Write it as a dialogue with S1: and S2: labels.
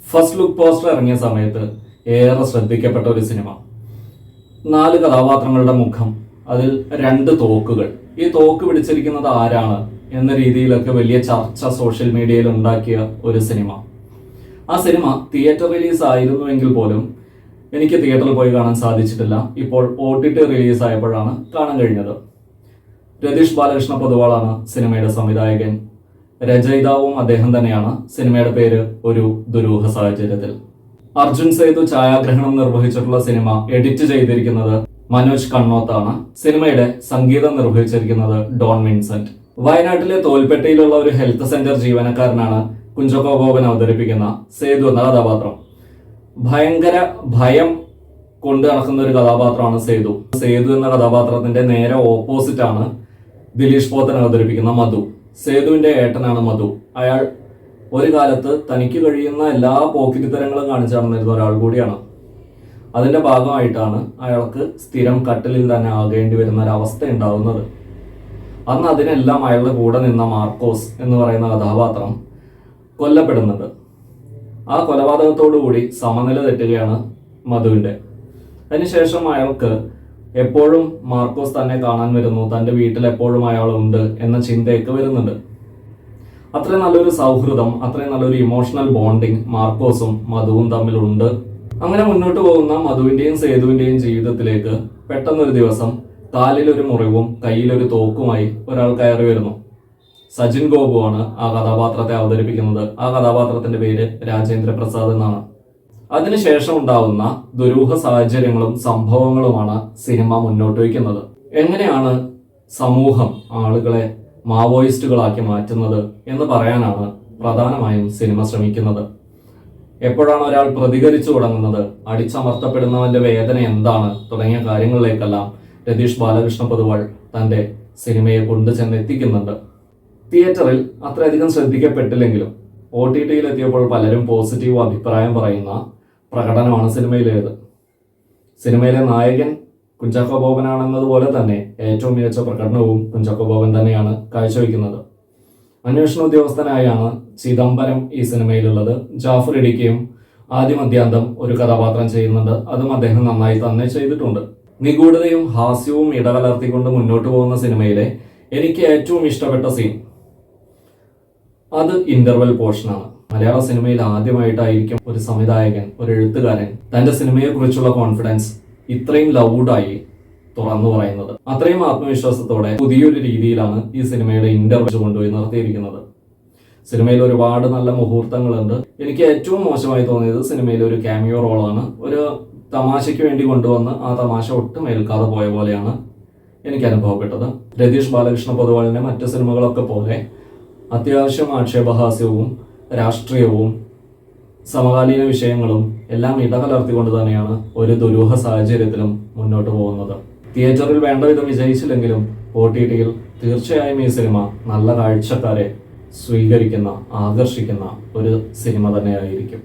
S1: First look poster ഇറങ്ങിയ സമയത്ത് ഏറെ ശ്രദ്ധിക്കപ്പെട്ട ഒരു സിനിമ. 4 കഥാപാത്രങ്ങളുടെ മുഖം, അതിൽ 2 തോക്കുകൾ. ഈ തോക്ക് പിടിച്ചിരിക്കുന്നത് ആരാണ് എന്ന രീതിയിലൊക്കെ വലിയ ചർച്ച സോഷ്യൽ മീഡിയയിൽ ഉണ്ടാക്കിയ ഒരു സിനിമ. ആ സിനിമ തിയേറ്റർ റിലീസ് ആയിരുന്നുവെങ്കിൽ പോലും എനിക്ക് തിയേറ്ററിൽ പോയി കാണാൻ സാധിച്ചിട്ടില്ല. ഇപ്പോൾ OTT റിലീസ് ആയപ്പോഴാണ് കാണാൻ കഴിഞ്ഞത്. രതീഷ് ബാലകൃഷ്ണ പൊതുവാളാണ് സിനിമയുടെ സംവിധായകൻ. രചയിതാവും അദ്ദേഹം തന്നെയാണ്. സിനിമയുടെ പേര് ഒരു ദുരൂഹ സാഹചര്യത്തിൽ. അർജുൻ സേതു ഛായാഗ്രഹണം നിർവഹിച്ചിട്ടുള്ള സിനിമ എഡിറ്റ് ചെയ്തിരിക്കുന്നത് മനോജ് കണ്ണോത്താണ്. സിനിമയുടെ സംഗീതം നിർവഹിച്ചിരിക്കുന്നത് ഡോൺ വിൻസെന്റ്. വയനാട്ടിലെ തോൽപ്പെട്ടിയിലുള്ള ഒരു ഹെൽത്ത് സെന്റർ ജീവനക്കാരനാണ് കുഞ്ചാക്കോ ബോബൻ അവതരിപ്പിക്കുന്ന സേതു എന്ന കഥാപാത്രം. ഭയങ്കര ഭയം കൊണ്ടു നടക്കുന്ന ഒരു കഥാപാത്രമാണ് സേതു. സേതു എന്ന കഥാപാത്രത്തിന്റെ നേരെ ഓപ്പോസിറ്റ് ആണ് ദിലീഷ് പോത്തൻ അവതരിപ്പിക്കുന്ന മധു. സേതുവിന്റെ ഏട്ടനാണ് മധു. അയാൾ ഒരു കാലത്ത് തനിക്ക് കഴിയുന്ന എല്ലാ പോക്കിരിത്തരങ്ങളും കാണിച്ചു നടന്നിരുന്ന ഒരാൾ കൂടിയാണ്. അതിന്റെ ഭാഗമായിട്ടാണ് അയാൾക്ക് സ്ഥിരം കട്ടിലിൽ തന്നെ ആകേണ്ടി വരുന്ന ഒരവസ്ഥ ഉണ്ടാവുന്നത്. അന്ന് അതിനെല്ലാം അയാളുടെ കൂടെ നിന്ന മാർക്കോസ് എന്ന് പറയുന്ന കഥാപാത്രം കൊല്ലപ്പെടുന്നത്. ആ കൊലപാതകത്തോടുകൂടി സമനില തെറ്റുകയാണ് മധുവിന്റെ. അതിനുശേഷം അയാൾക്ക് എപ്പോഴും മാർക്കോസ് തന്നെ കാണാൻ വരുന്നു, തൻ്റെ വീട്ടിൽ എപ്പോഴും അയാളുണ്ട് എന്ന ചിന്തയൊക്കെ വരുന്നുണ്ട്. അത്രയും നല്ലൊരു സൗഹൃദം, അത്രയും നല്ലൊരു ഇമോഷണൽ ബോണ്ടിങ് മാർക്കോസും മധുവും തമ്മിലുണ്ട്. അങ്ങനെ മുന്നോട്ട് പോകുന്ന മധുവിന്റെയും സേതുവിന്റെയും ജീവിതത്തിലേക്ക് പെട്ടെന്നൊരു ദിവസം കാലിലൊരു മുറിവും കയ്യിലൊരു തോക്കുമായി ഒരാൾ കയറി വരുന്നു. സജിൻ ഗോപുവാണ് ആ കഥാപാത്രത്തെ അവതരിപ്പിക്കുന്നത്. ആ കഥാപാത്രത്തിന്റെ പേര് രാജേന്ദ്ര പ്രസാദ് എന്നാണ്. അതിനുശേഷം ഉണ്ടാവുന്ന ദുരൂഹ സാഹചര്യങ്ങളും സംഭവങ്ങളുമാണ് സിനിമ മുന്നോട്ട് വയ്ക്കുന്നത്. എങ്ങനെയാണ് സമൂഹം ആളുകളെ മാവോയിസ്റ്റുകളാക്കി മാറ്റുന്നത് എന്ന് പറയാനാണ് പ്രധാനമായും സിനിമ ശ്രമിക്കുന്നത്. എപ്പോഴാണ് ഒരാൾ പ്രതികരിച്ചു തുടങ്ങുന്നത്, അടിച്ചമർത്തപ്പെടുന്നവന്റെ വേദന എന്താണ് തുടങ്ങിയ കാര്യങ്ങളിലേക്കെല്ലാം രതീഷ് ബാലകൃഷ്ണ പൊതുവാൾ തന്റെ സിനിമയെ കൊണ്ടുചെന്നെത്തിക്കുന്നുണ്ട്. തിയേറ്ററിൽ അത്രയധികം ശ്രദ്ധിക്കപ്പെട്ടില്ലെങ്കിലും OTTയിൽ എത്തിയപ്പോൾ പലരും പോസിറ്റീവ് അഭിപ്രായം പറയുന്ന പ്രകടനമാണ് സിനിമയിലേത്. സിനിമയിലെ നായകൻ കുഞ്ചാക്കോ ബോബനാണെന്നതുപോലെ തന്നെ ഏറ്റവും മികച്ച പ്രകടനവും കുഞ്ചാക്കോ ബോബൻ തന്നെയാണ് കാഴ്ചവെക്കുന്നത്. അന്വേഷണ ഉദ്യോഗസ്ഥനായാണ് ചിദംബരം ഈ സിനിമയിലുള്ളത്. ജാഫർ ഇടിക്കയും ആദ്യമധ്യാന്തം ഒരു കഥാപാത്രം ചെയ്യുന്നുണ്ട്. അതും അദ്ദേഹം നന്നായി തന്നെ ചെയ്തിട്ടുണ്ട്. നിഗൂഢതയും ഹാസ്യവും ഇടകലർത്തിക്കൊണ്ട് മുന്നോട്ട് പോകുന്ന സിനിമയിലെ എനിക്ക് ഏറ്റവും ഇഷ്ടപ്പെട്ട സീൻ അത് ഇന്റർവെൽ പോർഷനാണ്. മലയാള സിനിമയിൽ ആദ്യമായിട്ടായിരിക്കും ഒരു സംവിധായകൻ, ഒരു എഴുത്തുകാരൻ തന്റെ സിനിമയെ കുറിച്ചുള്ള കോൺഫിഡൻസ് ഇത്രയും ലൗഡായി തുറന്നു പറയുന്നത്. അത്രയും ആത്മവിശ്വാസത്തോടെ പുതിയൊരു രീതിയിലാണ് ഈ സിനിമയുടെ ഇന്റർവെൽ കൊണ്ടുപോയി നിർത്തിയിരിക്കുന്നത്. സിനിമയിൽ ഒരുപാട് നല്ല മുഹൂർത്തങ്ങളുണ്ട്. എനിക്ക് ഏറ്റവും മോശമായി തോന്നിയത് സിനിമയിൽ ഒരു ക്യാമിയോ റോളാണ്. ഒരു തമാശയ്ക്ക് വേണ്ടി കൊണ്ടുവന്ന് ആ തമാശ ഒട്ടും ഏൽക്കാതെ പോയ പോലെയാണ് എനിക്ക് അനുഭവപ്പെട്ടത്. രതീഷ് ബാലകൃഷ്ണ പൊതുവാളിന്റെ മറ്റു സിനിമകളൊക്കെ പോലെ അത്യാവശ്യം ആക്ഷേപഹാസ്യവും രാഷ്ട്രീയവും സമകാലീന വിഷയങ്ങളും എല്ലാം ഇടകലർത്തിക്കൊണ്ട് തന്നെയാണ് ഒരു ദുരൂഹ സാഹചര്യത്തിലും മുന്നോട്ട് പോകുന്നത്. തിയേറ്ററിൽ വേണ്ട വിധം വിജയിച്ചില്ലെങ്കിലും OTTയിൽ തീർച്ചയായും ഈ സിനിമ നല്ല കാഴ്ചക്കാരെ സ്വീകരിക്കുന്ന, ആകർഷിക്കുന്ന ഒരു സിനിമ തന്നെയായിരിക്കും.